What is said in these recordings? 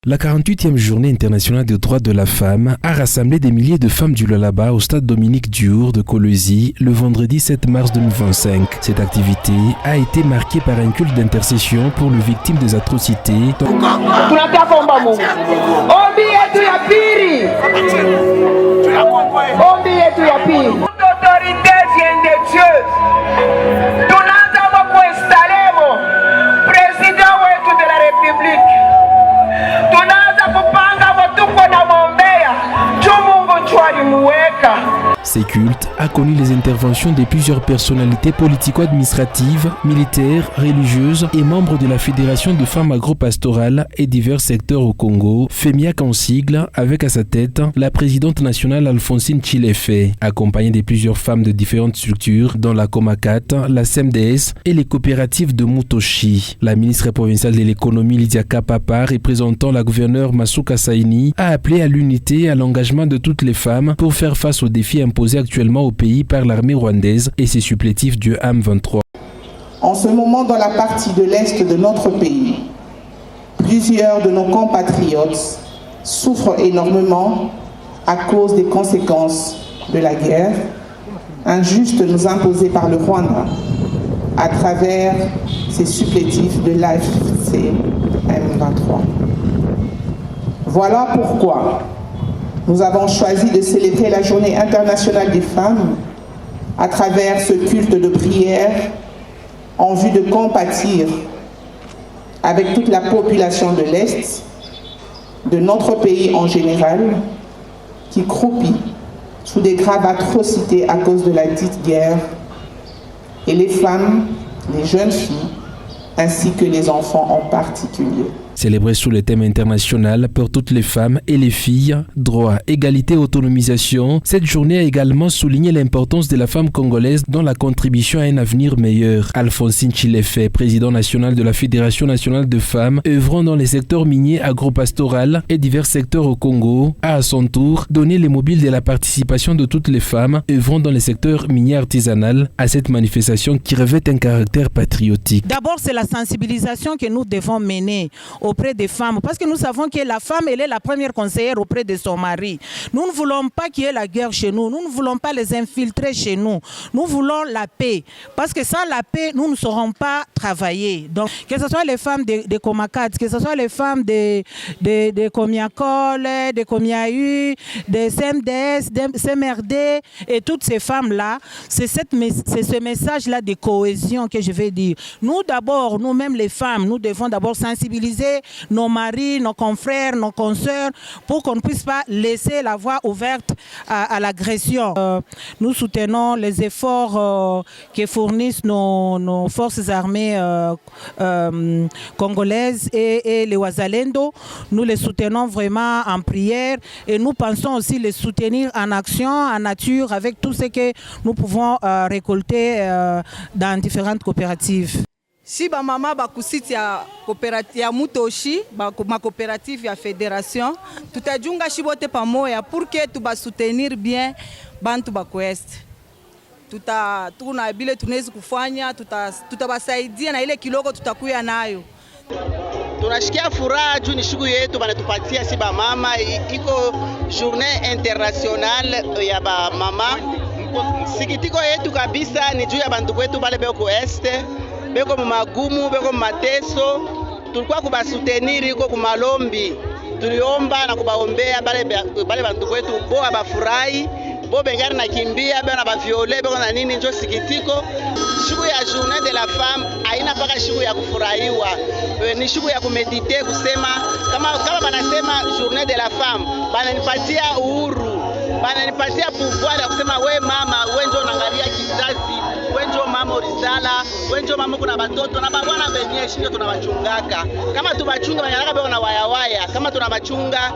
La 48e journée internationale des droits de la femme a rassemblé des milliers de femmes du Lualaba au stade Dominique Diour de Kolwezi le vendredi 7 mars 2025. Cette activité a été marquée par un culte d'intercession pour les victimes des atrocités. Ces cultes a connu les interventions de plusieurs personnalités politico-administratives, militaires, religieuses et membres de la Fédération de femmes agro-pastorales et divers secteurs au Congo, FEMIAC en sigle, avec à sa tête la présidente nationale Alphonsine Chilefe, accompagnée de plusieurs femmes de différentes structures dont la Comacat, la CMDS et les coopératives de Mutoshi. La ministre provinciale de l'économie Lydia Kapapa, représentant la gouverneure Masuka Saini, a appelé à l'unité et à l'engagement de toutes les femmes pour faire face aux défis imposés actuellement au pays par l'armée rwandaise et ses supplétifs du M23. En ce moment, dans la partie de l'Est de notre pays, plusieurs de nos compatriotes souffrent énormément à cause des conséquences de la guerre injuste nous imposée par le Rwanda à travers ses supplétifs de l'AFC M23. Voilà pourquoi nous avons choisi de célébrer la Journée internationale des femmes à travers ce culte de prière en vue de compatir avec toute la population de l'Est, de notre pays en général, qui croupit sous des graves atrocités à cause de la dite guerre, et les femmes, les jeunes filles, ainsi que les enfants en particulier. Célébré sous le thème international pour toutes les femmes et les filles, droit, égalité, autonomisation, cette journée a également souligné l'importance de la femme congolaise dans la contribution à un avenir meilleur. Alphonsine Chilefe, président national de la Fédération nationale de femmes œuvrant dans les secteurs miniers, agro-pastoral et divers secteurs au Congo, a à son tour donné les mobiles de la participation de toutes les femmes œuvrant dans les secteurs miniers artisanal à cette manifestation qui revêt un caractère patriotique. D'abord, c'est la sensibilisation que nous devons mener auprès des femmes, parce que nous savons que la femme, elle est la première conseillère auprès de son mari. Nous ne voulons pas qu'il y ait la guerre chez nous, nous ne voulons pas les infiltrer chez nous, nous voulons la paix, parce que sans la paix, nous ne saurons pas travailler. Donc, que ce soit les femmes de Comacat, que ce soit les femmes de Comiacol, de Comiahu, de CMDS, de CMRD, et toutes ces femmes-là, c'est ce message-là de cohésion que je vais dire. Nous d'abord, nous-mêmes les femmes, nous devons d'abord sensibiliser nos maris, nos confrères, nos consoeurs, pour qu'on ne puisse pas laisser la voie ouverte à l'agression. Nous soutenons les efforts que fournissent nos forces armées congolaises et les Wazalendo. Nous les soutenons vraiment en prière et nous pensons aussi les soutenir en action, en nature, avec tout ce que nous pouvons récolter dans différentes coopératives. Si ba mama bakusiti ya coopérative ya Mutoshi, ma coopérative ya fédération, tutajunga shibote pamoja pour que tuba soutenir bien bantu bakwest. Tuna bile tunaweza kufanya, tutabasaidia na ile kilogo tutakuya nayo. Tunashikia furaha juu ni siku yetu banatupatia si ba mama, iko journée internationale ya ba mama. Sikitiko yetu kabisa ni juu ya bantu kwetu bale beko este. Beko magumu, beko mateso, tulikuwa kubasuteniri iko kumalombi. Tuliomba na kubaombea bale bantu kwetu bo abafurahi, bo bengari na kimbia, bana ba viole, beko na nini njo sikitiko. Siku ya journée de la femme haina paka siku ya kufurahiwa. Ni siku ya kumedite kusema kama banasema journée de la femme, bananipatia uhuru. Bananipatia pouvoir ya kusema we mama, we ndio unaangalia kizazi. Wenjo mama orizala, wenjo mama kuna batoto na babwana benye shingo tunabachungaka. Kama tubachunga banyaraka beo na waya kama tunabachunga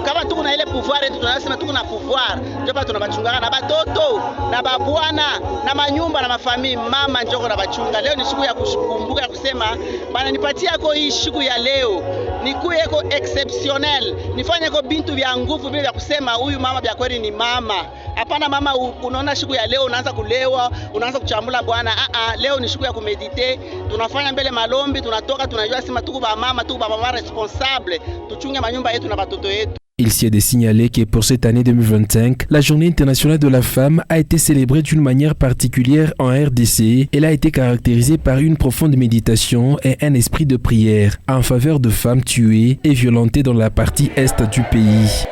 kama tuko na ile pouvoir yetu tunasema tuko na pouvoir. Ndio pa tunabachungana na batoto, na babwana, na manyumba na mafamii, mama njoko na bachunga. Leo ni siku ya kukumbuka ya kusema bana nipatia kwa hii siku ya leo. nikuyeko exceptionnel, nifanyeko bintu vya nguvu vile vya kusema huyu mama vya kweli ni mama. Hapana mama unaona siku ya leo unaanza kulewa, unaanza kuchambula bwana. Leo ni siku ya kumedite, tunafanya mbele malombi, tunatoka tunajua sima tuko ba mama responsable, tuchunge manyumba yetu na watoto yetu. Il s'y est de signaler que pour cette année 2025, la Journée internationale de la femme a été célébrée d'une manière particulière en RDC. Elle a été caractérisée par une profonde méditation et un esprit de prière en faveur de femmes tuées et violentées dans la partie est du pays.